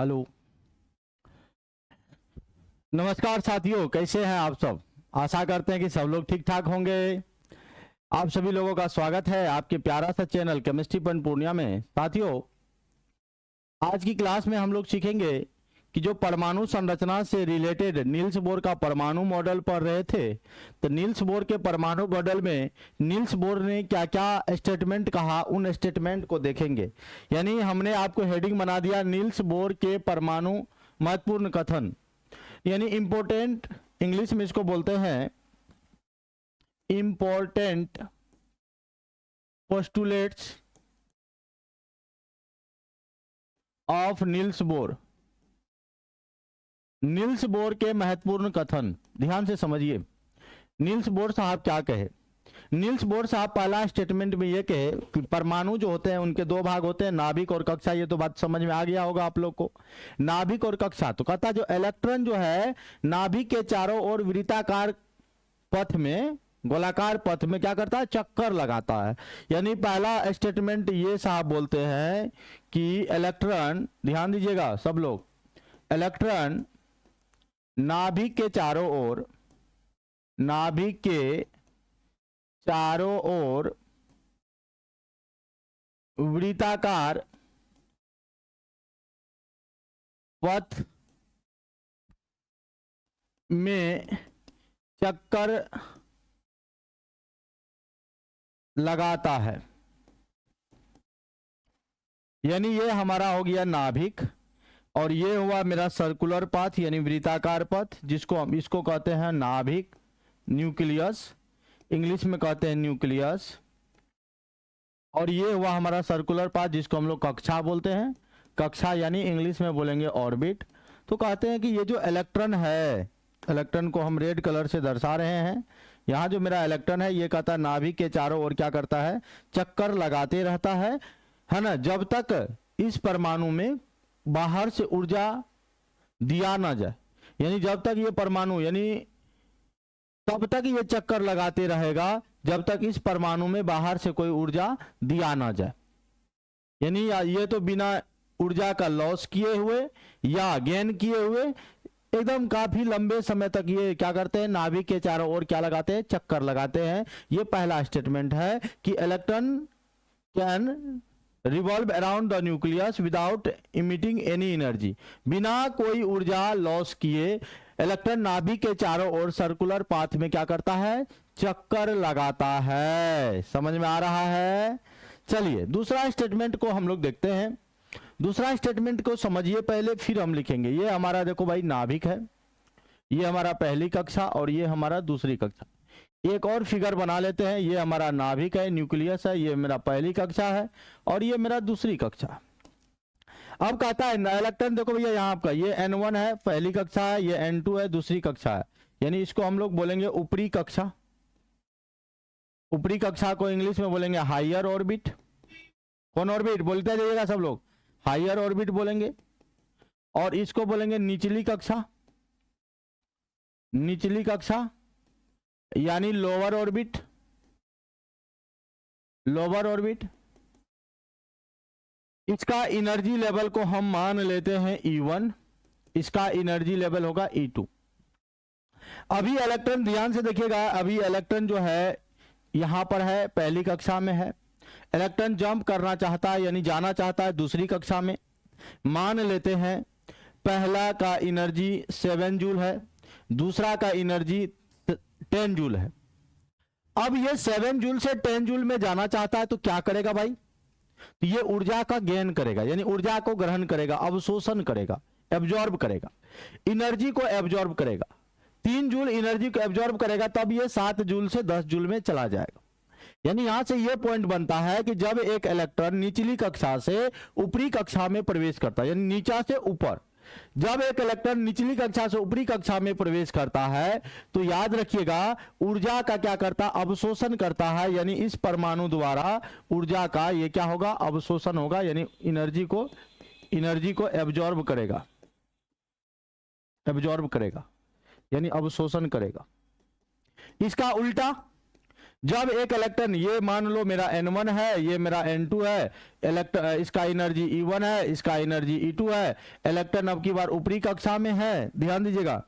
Hello, नमस्कार साथियों, कैसे हैं आप सब। आशा करते हैं कि सब लोग ठीक ठाक होंगे। आप सभी लोगों का स्वागत है आपके प्यारा सा चैनल केमिस्ट्री पॉइंट पूर्णिया में। साथियों, आज की क्लास में हम लोग सीखेंगे कि जो परमाणु संरचना से रिलेटेड नील्स बोर का परमाणु मॉडल पढ़ रहे थे, तो नील्स बोर के परमाणु मॉडल में नील्स बोर ने क्या क्या स्टेटमेंट कहा, उन स्टेटमेंट को देखेंगे। यानी हमने आपको हेडिंग बना दिया नील्स बोर के परमाणु महत्वपूर्ण कथन, यानी इंपॉर्टेंट, इंग्लिश में इसको बोलते हैं important postulates of Niels Bohr. Niels Bohr के महत्वपूर्ण कथन ध्यान से समझिए। नील्स बोर साहब क्या कहे। नील्स बोर साहब पहला स्टेटमेंट में ये कहे कि परमाणु जो होते हैं उनके दो भाग होते हैं, नाभिक और कक्षा। ये तो बात समझ में आ गया होगा आप लोग को, नाभिक और कक्षा। तो कहता जो इलेक्ट्रॉन जो है नाभिक के चारों ओर वृत्ताकार पथ में, गोलाकार पथ में क्या करता है, चक्कर लगाता है। यानी पहला स्टेटमेंट ये साहब बोलते हैं कि इलेक्ट्रॉन, ध्यान दीजिएगा सब लोग, इलेक्ट्रॉन नाभिक के चारों ओर, नाभिक के चारों ओर वृत्ताकार पथ में चक्कर लगाता है। यानी ये हमारा हो गया नाभिक, और ये हुआ मेरा सर्कुलर पाथ यानी वृत्ताकार पथ, जिसको हम इसको कहते हैं नाभिक, न्यूक्लियस, इंग्लिश में कहते हैं न्यूक्लियस। और ये हुआ हमारा सर्कुलर पाथ जिसको हम लोग कक्षा बोलते हैं, कक्षा यानी इंग्लिश में बोलेंगे ऑर्बिट। तो कहते हैं कि ये जो इलेक्ट्रॉन है, इलेक्ट्रॉन को हम रेड कलर से दर्शा रहे हैं। यहाँ जो मेरा इलेक्ट्रॉन है ये कहता है नाभिक के चारों ओर क्या करता है, चक्कर लगाते रहता है ना, जब तक इस परमाणु में बाहर से ऊर्जा दिया ना जाए। यानी जब तक ये परमाणु, यानी तब तक ये चक्कर लगाते रहेगा जब तक इस परमाणु में बाहर से कोई ऊर्जा दिया ना जाए। यानी ये तो बिना ऊर्जा का लॉस किए हुए या गेन किए हुए एकदम काफी लंबे समय तक ये क्या करते हैं, नाभिक के चारों ओर क्या लगाते हैं, चक्कर लगाते हैं। ये पहला स्टेटमेंट है कि electron can revolve around the nucleus without emitting any energy. बिना कोई ऊर्जा लॉस किए इलेक्ट्रॉन नाभिक के चारों ओर सर्कुलर पाथ में क्या करता है, चक्कर लगाता है। समझ में आ रहा है। चलिए दूसरा स्टेटमेंट को हम लोग देखते हैं। दूसरा स्टेटमेंट को समझिए पहले, फिर हम लिखेंगे। ये हमारा देखो भाई नाभिक है, ये हमारा पहली कक्षा और ये हमारा दूसरी कक्षा। एक और फिगर बना लेते हैं। ये हमारा नाभिक है, न्यूक्लियस है, ये मेरा पहली कक्षा है और ये मेरा दूसरी कक्षा। अब कहता है इलेक्ट्रॉन, देखो भैया यहाँ आपका ये N1 है, पहली कक्षा है, ये N2 है, दूसरी कक्षा है। यानी इसको हम लोग बोलेंगे ऊपरी कक्षा। ऊपरी कक्षा को इंग्लिश में बोलेंगे हायर ऑर्बिट। कौन ऑर्बिट बोलते जाइएगा सब लोग, हायर ऑर्बिट बोलेंगे। और इसको बोलेंगे निचली कक्षा, निचली कक्षा यानी लोअर ऑर्बिट, लोअर ऑर्बिट। इसका एनर्जी लेवल को हम मान लेते हैं E1, इसका एनर्जी लेवल होगा E2। अभी इलेक्ट्रॉन ध्यान से देखिएगा, अभी इलेक्ट्रॉन जो है यहां पर है, पहली कक्षा में है। इलेक्ट्रॉन जंप करना चाहता है यानी जाना चाहता है दूसरी कक्षा में। मान लेते हैं पहला का एनर्जी 7 जूल है, दूसरा का एनर्जी 10 जूल है। अब ये 7 जूल से 10 जूल में जाना चाहता है तो क्या करेगा भाई, तो ये ऊर्जा का गेन करेगा, यानी ऊर्जा को ग्रहण करेगा, अवशोषण करेगा, एब्जॉर्ब करेगा, एनर्जी को एब्जॉर्ब करेगा। 3 जूल एनर्जी को एब्जॉर्ब करेगा, तब ये 7 जूल से 10 जूल में चला जाएगा। यानी यहां से ये पॉइंट बनता है कि जब एक इलेक्ट्रॉन निचली कक्षा से ऊपरी कक्षा में प्रवेश करता है, यानी नीचा से ऊपर, जब एक इलेक्ट्रॉन निचली कक्षा से ऊपरी कक्षा में प्रवेश करता है तो याद रखिएगा ऊर्जा का क्या करता है, अवशोषण करता है। यानी इस परमाणु द्वारा ऊर्जा का ये क्या होगा, अवशोषण होगा, यानी एनर्जी को एब्जॉर्ब करेगा, एब्जॉर्ब करेगा यानी अवशोषण करेगा। इसका उल्टा जब एक इलेक्ट्रॉन, ये मान लो मेरा N1 है, ये मेरा N2 है, इसका एनर्जी E1 है, इसका एनर्जी E2 है। इलेक्ट्रॉन अब की बार ऊपरी कक्षा में है, ध्यान दीजिएगा,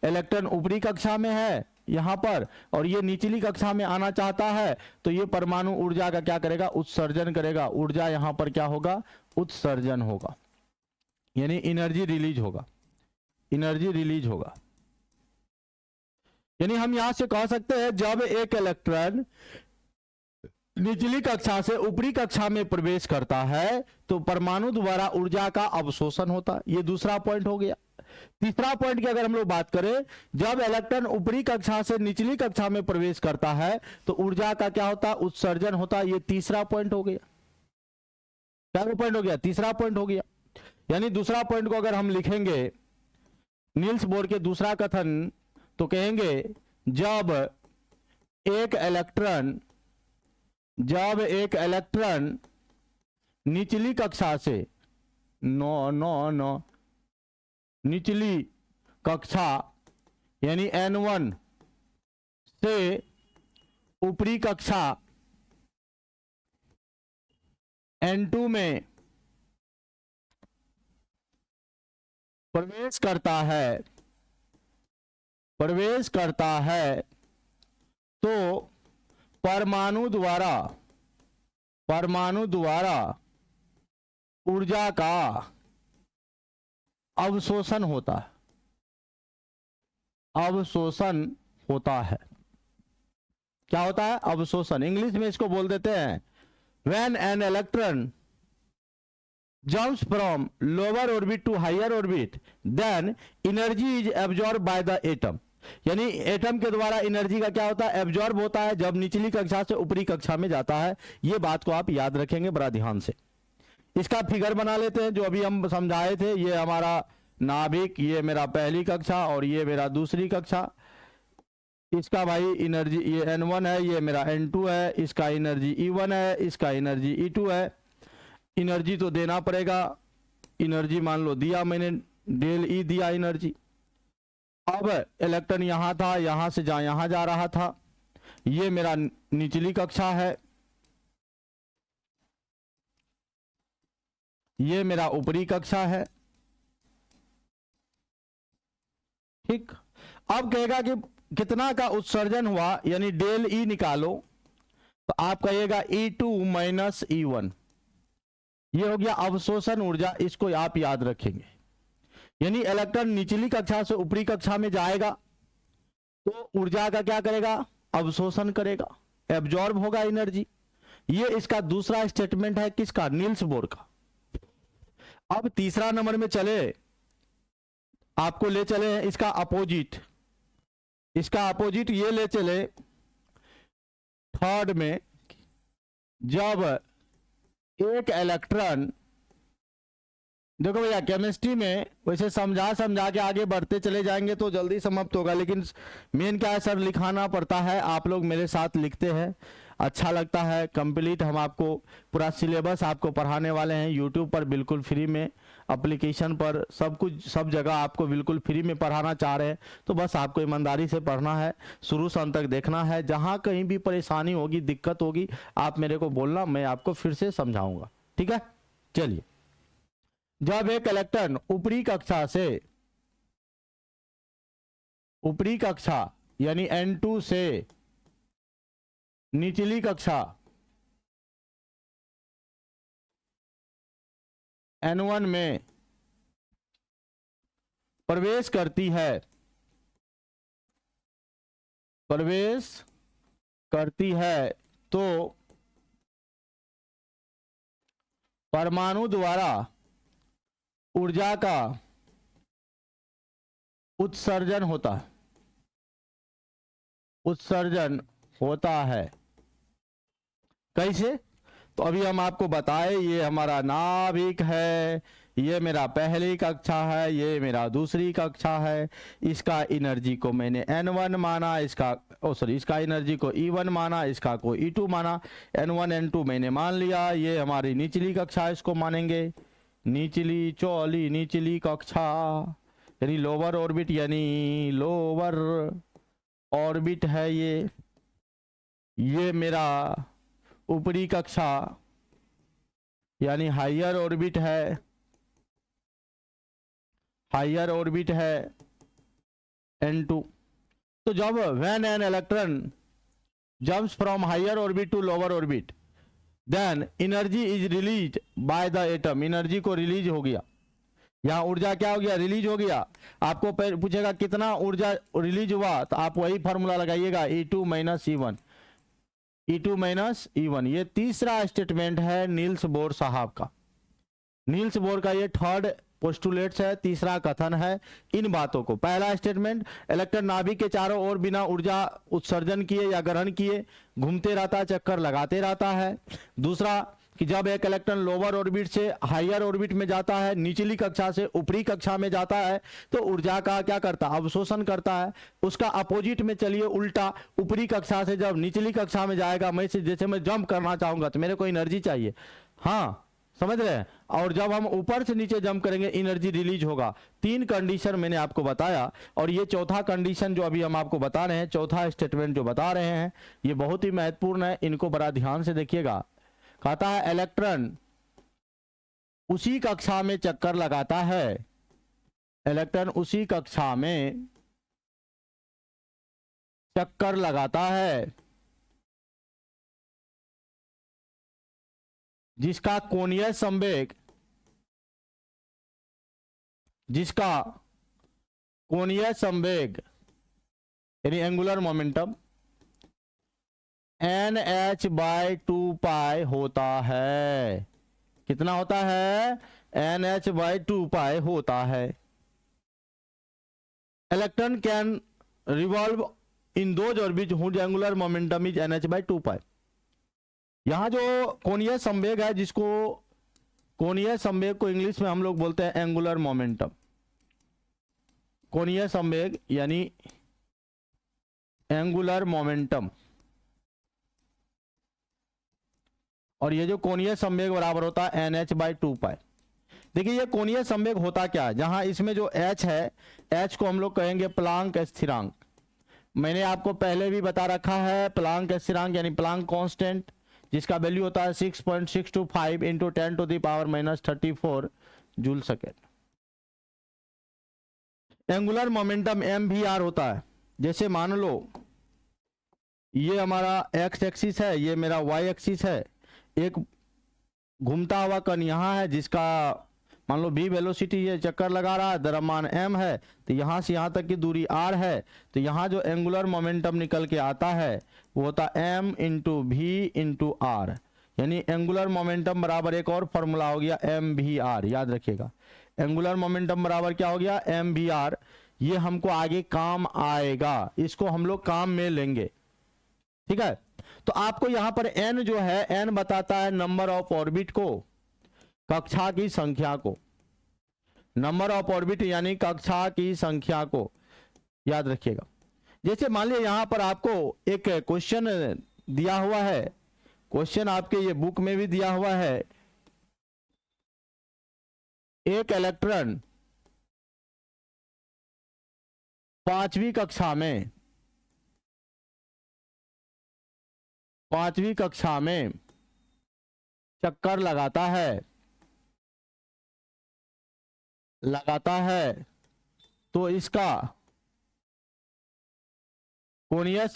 इलेक्ट्रॉन ऊपरी कक्षा में है यहां पर, और ये निचली कक्षा में आना चाहता है, तो ये परमाणु ऊर्जा का क्या करेगा, उत्सर्जन करेगा। ऊर्जा यहां पर क्या होगा, उत्सर्जन होगा, यानी एनर्जी रिलीज होगा, एनर्जी रिलीज होगा। यानी हम यहां से कह सकते हैं जब एक इलेक्ट्रॉन निचली कक्षा से ऊपरी कक्षा में प्रवेश करता है तो परमाणु द्वारा ऊर्जा का अवशोषण होता है। ये दूसरा पॉइंट हो गया। तीसरा पॉइंट की अगर हम लोग बात करें, जब इलेक्ट्रॉन ऊपरी कक्षा से निचली कक्षा में प्रवेश करता है तो ऊर्जा का क्या होता है, उत्सर्जन होता है। ये तीसरा पॉइंट हो गया। क्या पॉइंट हो गया, तीसरा पॉइंट हो गया। यानी दूसरा पॉइंट को अगर हम लिखेंगे नील्स बोर के दूसरा कथन, तो कहेंगे जब एक इलेक्ट्रॉन निचली कक्षा से निचली कक्षा यानी N1 से ऊपरी कक्षा N2 में प्रवेश करता है तो परमाणु द्वारा ऊर्जा का अवशोषण होता है। क्या होता है, अवशोषण। इंग्लिश में इसको बोल देते हैं when an electron jumps from lower orbit to higher orbit then energy is absorbed by the atom। यानी एटम के द्वारा एनर्जी का क्या होता है, एब्जॉर्ब होता है जब निचली कक्षा से ऊपरी कक्षा में जाता है। ये बात को आप याद रखेंगे बड़ा ध्यान से। इसका फिगर बना लेते हैं जो अभी हम समझाए थे। ये हमारा नाभिक, ये मेरा पहली कक्षा और ये मेरा दूसरी कक्षा। इसका भाई एनर्जी ये N1 है, ये मेरा N2 है, इसका एनर्जी E1 है, इसका एनर्जी E2 है। एनर्जी तो देना पड़ेगा, एनर्जी मान लो दिया मैंने, डेल E दिया एनर्जी। अब इलेक्ट्रॉन यहां था, यहां से यहां जा रहा था। ये मेरा निचली कक्षा है, ये मेरा ऊपरी कक्षा है। ठीक, अब कहेगा कि कितना का उत्सर्जन हुआ, यानी डेल E निकालो, तो आप कहिएगा E2 माइनस E1। ये हो गया अवशोषण ऊर्जा, इसको आप याद रखेंगे। यानी इलेक्ट्रॉन निचली कक्षा से ऊपरी कक्षा में जाएगा तो ऊर्जा का क्या करेगा, अवशोषण करेगा, एब्जॉर्ब होगा एनर्जी। ये इसका दूसरा स्टेटमेंट है, किसका, नील्स बोर का। अब तीसरा नंबर में चले, आपको ले चले इसका अपोजिट। इसका अपोजिट ये ले चले थर्ड में, जब एक इलेक्ट्रॉन, देखो भैया केमिस्ट्री में वैसे समझा के आगे बढ़ते चले जाएंगे तो जल्दी समाप्त होगा, लेकिन मेन क्या है सर, लिखाना पड़ता है। आप लोग मेरे साथ लिखते हैं, अच्छा लगता है। कंप्लीट हम आपको पूरा सिलेबस आपको पढ़ाने वाले हैं यूट्यूब पर बिल्कुल फ्री में, एप्लीकेशन पर, सब कुछ सब जगह आपको बिल्कुल फ्री में पढ़ाना चाह रहे हैं। तो बस आपको ईमानदारी से पढ़ना है, शुरू से अंत तक देखना है। जहाँ कहीं भी परेशानी होगी, दिक्कत होगी, आप मेरे को बोलना, मैं आपको फिर से समझाऊंगा। ठीक है, चलिए। जब एक इलेक्ट्रॉन ऊपरी कक्षा यानी N2 से निचली कक्षा N1 में प्रवेश करती है तो परमाणु द्वारा ऊर्जा का उत्सर्जन होता है। कैसे, तो अभी हम आपको बताए, ये हमारा नाभिक है, ये मेरा पहली कक्षा है, ये मेरा दूसरी कक्षा है। इसका एनर्जी को मैंने N1 माना, इसका एनर्जी को E1 माना, इसका को E2 माना। N1 N2 मैंने मान लिया। ये हमारी निचली कक्षा, इसको मानेंगे निचली कक्षा यानी लोअर ऑर्बिट, यानी लोअर ऑर्बिट है ये। ये मेरा ऊपरी कक्षा यानी हायर ऑर्बिट है, हायर ऑर्बिट है N2। तो जब when an electron jumps from higher orbit to lower orbit then energy is released by the atom, energy को रिलीज हो गया, यहाँ ऊर्जा क्या हो गया, रिलीज हो गया। आपको पूछेगा कितना ऊर्जा रिलीज हुआ, तो आप वही फॉर्मूला लगाइएगा E2 minus E1, E2 minus E1। ये तीसरा स्टेटमेंट है नील्स बोर साहब का, नील्स बोर का ये थर्ड पोस्टुलेट्स है, तीसरा कथन है इन बातों को। पहला स्टेटमेंट, इलेक्ट्रॉन नाभिक के चारों ओर बिना ऊर्जा उत्सर्जन किए या ग्रहण किए घूमते रहता है, चक्कर लगाते रहता है। दूसरा कि जब एक इलेक्ट्रॉन लोअर ऑर्बिट से हायर ऑर्बिट में जाता है, निचली कक्षा से ऊपरी कक्षा में जाता है, तो ऊर्जा का क्या करता है, अवशोषण करता है। उसका अपोजिट में चलिए उल्टा, ऊपरी कक्षा से जब निचली कक्षा में जाएगा, मैं जैसे मैं जंप करना चाहूंगा तो मेरे को एनर्जी चाहिए, हाँ समझ रहे हैं, और जब हम ऊपर से नीचे जंप करेंगे एनर्जी रिलीज होगा। तीन कंडीशन मैंने आपको बताया, और ये चौथा कंडीशन जो अभी हम आपको बता रहे हैं, चौथा स्टेटमेंट जो बता रहे हैं, ये बहुत ही महत्वपूर्ण है, इनको बड़ा ध्यान से देखिएगा। कहता है इलेक्ट्रॉन उसी कक्षा में चक्कर लगाता है, इलेक्ट्रॉन उसी कक्षा में चक्कर लगाता है जिसका कोणीय संवेग, जिसका कोणीय संवेग यानी एंगुलर मोमेंटम NH/2π होता है। कितना होता है, NH/2π होता है। Electron can revolve in those orbit whose angular momentum is NH/2π। यहां जो कोणीय संवेग है, जिसको कोणीय संवेग को इंग्लिश में हम लोग बोलते हैं एंगुलर मोमेंटम, कोणीय संवेग यानी एंगुलर मोमेंटम, और ये जो कोणीय संवेग बराबर होता है NH/2π। देखिए ये कोणीय संवेग होता क्या है, जहां इसमें जो H है, H को हम लोग कहेंगे प्लांक स्थिरांक। मैंने आपको पहले भी बता रखा है, प्लांक स्थिरांक यानी प्लांक कांस्टेंट, जिसका वैल्यू होता है 6.625 into 10⁻34 joule second. Angular momentum MVR होता है। जैसे मान लो ये हमारा x एक्सिस है, ये मेरा y एक्सिस है, एक घूमता हुआ कण यहाँ है जिसका मान लो v वेलोसिटी, ये चक्कर लगा रहा है, द्रव्यमान m है, तो यहाँ से यहाँ तक की दूरी r है, तो यहाँ जो एंगुलर मोमेंटम निकल के आता है वो होता है m into V into R, यानी एंगुलर मोमेंटम बराबर एक और फॉर्मूला हो गया MVR। याद रखिएगा, एंगुलर मोमेंटम बराबर क्या हो गया, MVR। ये हमको आगे काम आएगा, इसको हम लोग काम में लेंगे, ठीक है। तो आपको यहां पर n जो है, n बताता है नंबर ऑफ ऑर्बिट को, कक्षा की संख्या को, नंबर ऑफ ऑर्बिट यानी कक्षा की संख्या को, याद रखिएगा। जैसे मान लिया यहां पर आपको एक क्वेश्चन दिया हुआ है, क्वेश्चन आपके ये बुक में भी दिया हुआ है, एक इलेक्ट्रॉन पांचवी कक्षा में चक्कर लगाता है, तो इसका कोणीय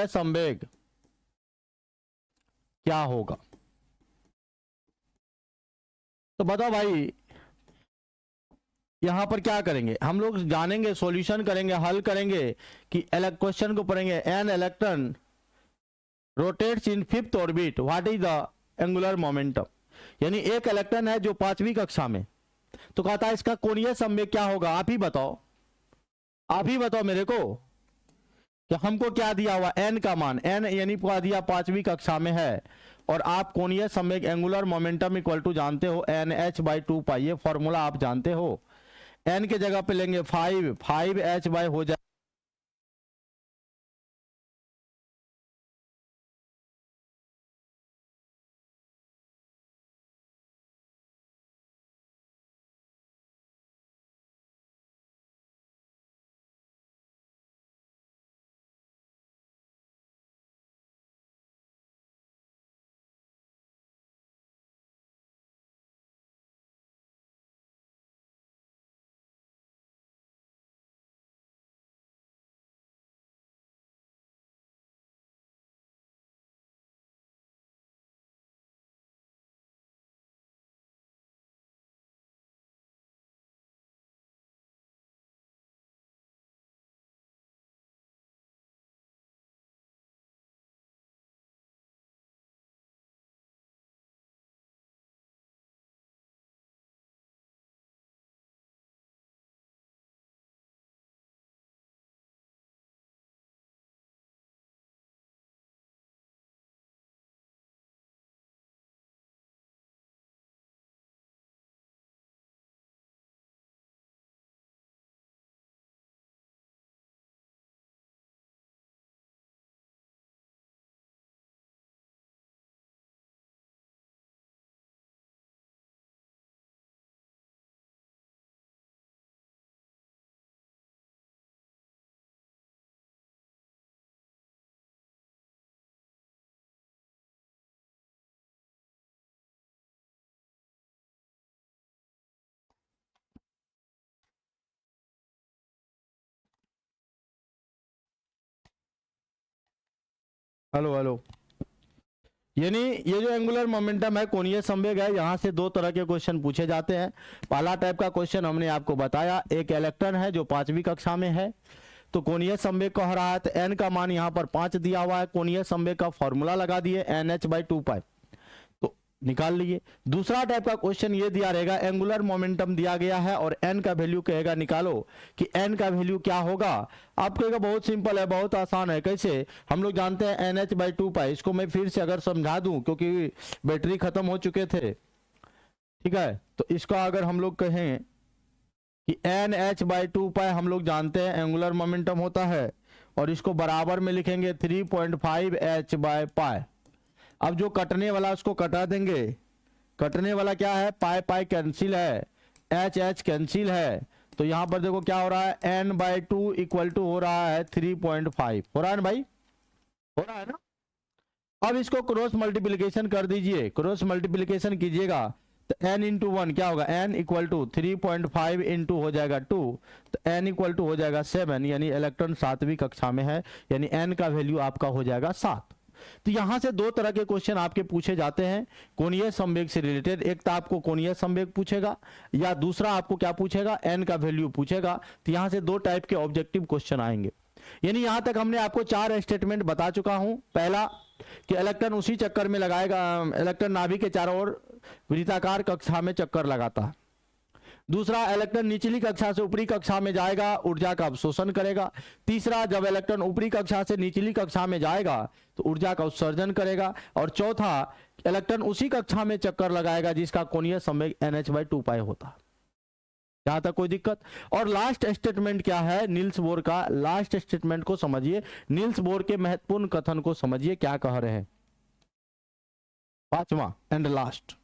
संवेग क्या होगा। तो बताओ भाई, यहां पर क्या करेंगे हम लोग, जानेंगे, सॉल्यूशन करेंगे, हल करेंगे कि क्वेश्चन को पढ़ेंगे। An electron rotates in fifth orbit, what is the angular momentum, यानी एक इलेक्ट्रॉन है जो पांचवी कक्षा में, तो कहता है इसका कोणीय संवेग क्या होगा। आप ही बताओ मेरे को कि हमको क्या दिया हुआ, n का मान, n यानी क्या दिया, पांचवी कक्षा में है, और आप कोणीय संवेग एंगुलर मोमेंटम इक्वल टू जानते हो NH/2π, ये फॉर्मूला आप जानते हो। n के जगह पे लेंगे 5H हो जाए हेलो हेलो। यानी ये जो एंगुलर मोमेंटम है, कोणीय संवेग है, यहाँ से दो तरह के क्वेश्चन पूछे जाते हैं। पहला टाइप का क्वेश्चन हमने आपको बताया, एक इलेक्ट्रॉन है जो 5वीं कक्षा में है, तो कोणीय संवेग कह रहा है, तो n का मान यहाँ पर 5 दिया हुआ है, कोणीय संवेग का फॉर्मूला लगा दिए NH/2π, तो निकाल लिए। दूसरा टाइप का क्वेश्चन ये दिया रहेगा, एंगुलर मोमेंटम दिया गया है और n का वैल्यू कहेगा निकालो कि n का वैल्यू क्या होगा। आप कहेगा बहुत सिंपल है, बहुत आसान है, कैसे? हम लोग जानते हैं NH/2π, इसको मैं फिर से अगर समझा दूं क्योंकि बैटरी खत्म हो चुके थे, ठीक है, तो इसका अगर हम लोग कहें कि NH/2π हम लोग जानते हैं एंगुलर मोमेंटम होता है, और इसको बराबर में लिखेंगे 3.5 h/π। अब जो कटने वाला उसको कटा देंगे, कटने वाला क्या है, पाई पाई कैंसिल है, H कैंसिल है, तो यहां पर देखो क्या हो रहा है, n/2 इक्वल टू हो रहा है 3.5, हो रहा है ना भाई, हो रहा है ना। अब इसको क्रॉस मल्टीप्लीकेशन कर दीजिए, क्रॉस मल्टीप्लीकेशन कीजिएगा तो n इंटू 1 क्या होगा, n इक्वल टू 3.5 इंटू हो जाएगा 2, तो n इक्वल टू हो जाएगा 7, यानी इलेक्ट्रॉन 7वीं कक्षा में है, यानी n का वैल्यू आपका हो जाएगा 7। तो यहां से दो तरह के क्वेश्चन आपके पूछे जाते हैं कोणीय संवेग से रिलेटेड, एक तो आपको कोणीय संवेग पूछेगा या दूसरा आपको क्या पूछेगा, n का वैल्यू पूछेगा। तो यहां से दो टाइप के ऑब्जेक्टिव क्वेश्चन आएंगे। यानी यहां तक हमने आपको 4 स्टेटमेंट बता चुका हूं। पहला कि इलेक्ट्रॉन उसी चक्कर में लगाएगा, इलेक्ट्रॉन नाभिक के चारों ओर वृत्ताकार कक्षा में चक्कर लगाता है। दूसरा, इलेक्ट्रॉन निचली कक्षा से ऊपरी कक्षा में जाएगा, ऊर्जा का अवशोषण करेगा। तीसरा, जब इलेक्ट्रॉन ऊपरी कक्षा से निचली कक्षा में जाएगा तो ऊर्जा का उत्सर्जन करेगा। और चौथा, इलेक्ट्रॉन उसी कक्षा में चक्कर लगाएगा जिसका कोणीय संवेग NH/2π होता है। यहां तक कोई दिक्कत? और लास्ट स्टेटमेंट क्या है, नील्स बोर का लास्ट स्टेटमेंट को समझिए, नील्स बोर के महत्वपूर्ण कथन को समझिए, क्या कह रहे हैं। पांचवा एंड लास्ट,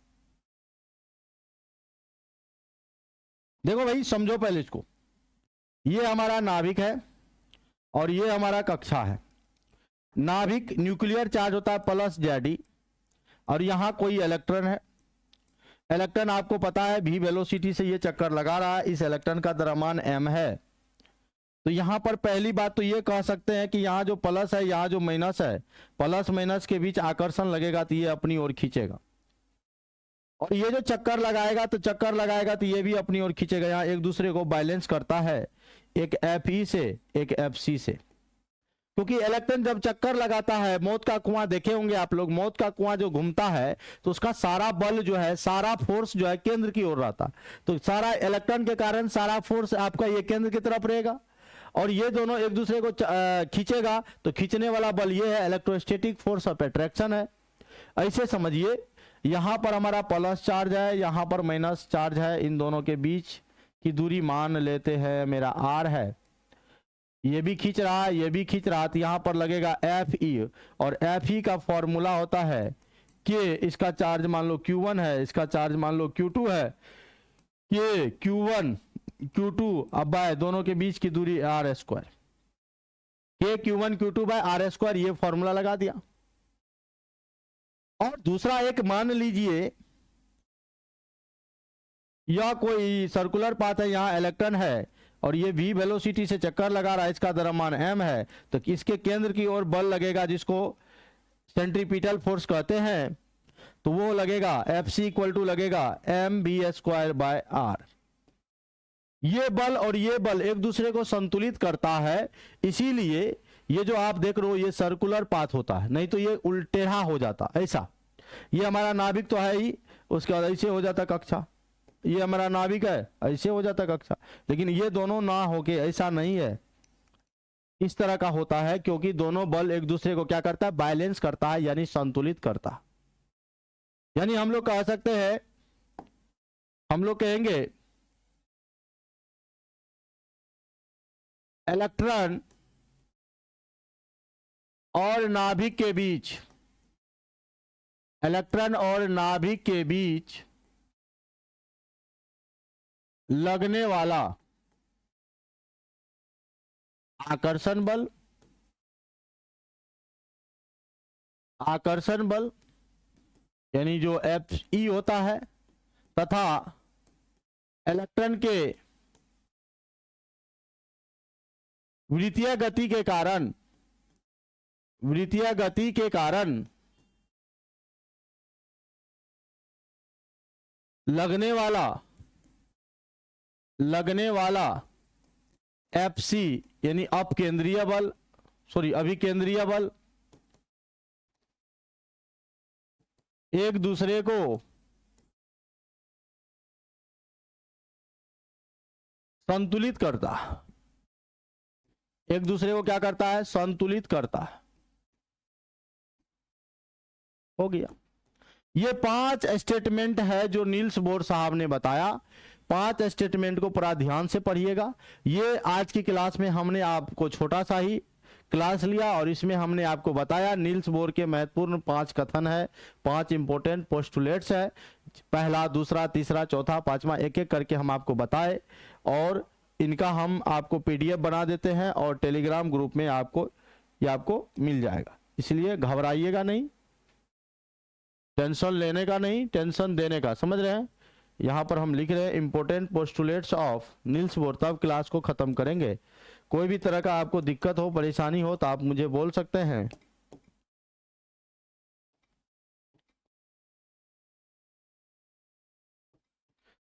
देखो भाई समझो पहले इसको, ये हमारा नाभिक है और ये हमारा कक्षा है। नाभिक न्यूक्लियर चार्ज होता है +Ze, और यहां कोई इलेक्ट्रॉन है। इलेक्ट्रॉन आपको पता है v वेलोसिटी से ये चक्कर लगा रहा है, इस इलेक्ट्रॉन का द्रव्यमान m है। तो यहां पर पहली बात तो ये कह सकते हैं कि यहां जो प्लस है, यहां जो माइनस है, प्लस माइनस के बीच आकर्षण लगेगा तो ये अपनी ओर खींचेगा, और ये जो चक्कर लगाएगा तो ये भी अपनी ओर खींचेगा। यहाँ एक दूसरे को बैलेंस करता है, एक Fe से एक Fc से। क्योंकि इलेक्ट्रॉन जब चक्कर लगाता है, मौत का कुआं देखे होंगे आप लोग, मौत का कुआं जो घूमता है तो उसका सारा बल जो है, सारा फोर्स जो है केंद्र की ओर रहता, तो सारा इलेक्ट्रॉन के कारण सारा फोर्स आपका ये केंद्र की तरफ रहेगा, और ये दोनों एक दूसरे को खींचेगा, तो खींचने वाला बल ये है, इलेक्ट्रोस्टैटिक फोर्स ऑफ अट्रैक्शन है। ऐसे समझिए, यहां पर हमारा प्लस चार्ज है, यहां पर माइनस चार्ज है, इन दोनों के बीच की दूरी मान लेते हैं मेरा r है, ये भी खींच रहा है, ये भी खींच रहा, तो यहां पर लगेगा Fe, और Fe का फॉर्मूला होता है कि इसका चार्ज मान लो Q1 है, इसका चार्ज मान लो Q2 है, कि Q1 Q2 अब बाय दोनों के बीच की दूरी r², के Q1 Q2 बाय r², ये फॉर्मूला लगा दिया। और दूसरा एक मान लीजिए यह कोई सर्कुलर पाथ है, यहां इलेक्ट्रॉन है और ये v वेलोसिटी से चक्कर लगा रहा है, इसका द्रव्यमान m है, तो इसके केंद्र की ओर बल लगेगा जिसको सेंट्रीपिटल फोर्स कहते हैं, तो वो लगेगा Fc इक्वल टू लगेगा mv²/r। ये बल और ये बल एक दूसरे को संतुलित करता है, इसीलिए ये जो आप देख रहे हो ये सर्कुलर पाथ होता है, नहीं तो ये उल्टेढ़ा हो जाता ऐसा। ये हमारा नाभिक तो है ही, उसके बाद ऐसे हो जाता कक्षा, ये हमारा नाभिक है, ऐसे हो जाता कक्षा, लेकिन ये दोनों ना होके ऐसा नहीं है, इस तरह का होता है, क्योंकि दोनों बल एक दूसरे को क्या करता है, बैलेंस करता है, यानी संतुलित करता है। यानी हम लोग कह सकते हैं, हम लोग कहेंगे इलेक्ट्रॉन और नाभिक के बीच, इलेक्ट्रॉन और नाभिक के बीच लगने वाला आकर्षण बल, यानी जो Fe होता है, तथा इलेक्ट्रॉन के वृत्तीय गति के कारण वृत्तीय गति के कारण लगने वाला FC यानी अपकेंद्रीय बल, अभिकेंद्रीय बल एक दूसरे को संतुलित करता, एक दूसरे को क्या करता है, संतुलित करता है। हो गया। ये 5 स्टेटमेंट है जो नील्स बोर साहब ने बताया। 5 स्टेटमेंट को पूरा ध्यान से पढ़िएगा। ये आज की क्लास में हमने आपको छोटा सा ही क्लास लिया और इसमें हमने आपको बताया नील्स बोर के महत्वपूर्ण 5 कथन है, 5 इंपॉर्टेंट पोस्टुलेट्स है। पहला, दूसरा, तीसरा, चौथा, पांचवा, एक एक करके हम आपको बताए और इनका हम आपको PDF बना देते हैं और टेलीग्राम ग्रुप में आपको मिल जाएगा। इसलिए घबराइएगा नहीं, टेंशन लेने का नहीं, टेंशन देने का, समझ रहे हैं। यहाँ पर हम लिख रहे हैं important postulates of Niels Bohr, तब क्लास को खत्म करेंगे। कोई भी तरह का आपको दिक्कत हो, परेशानी हो तो आप मुझे बोल सकते हैं।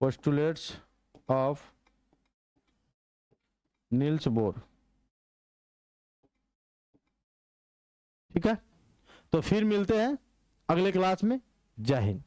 पोस्टुलेट्स ऑफ नील्स बोर, ठीक है। तो फिर मिलते हैं अगले क्लास में। जय हिंद।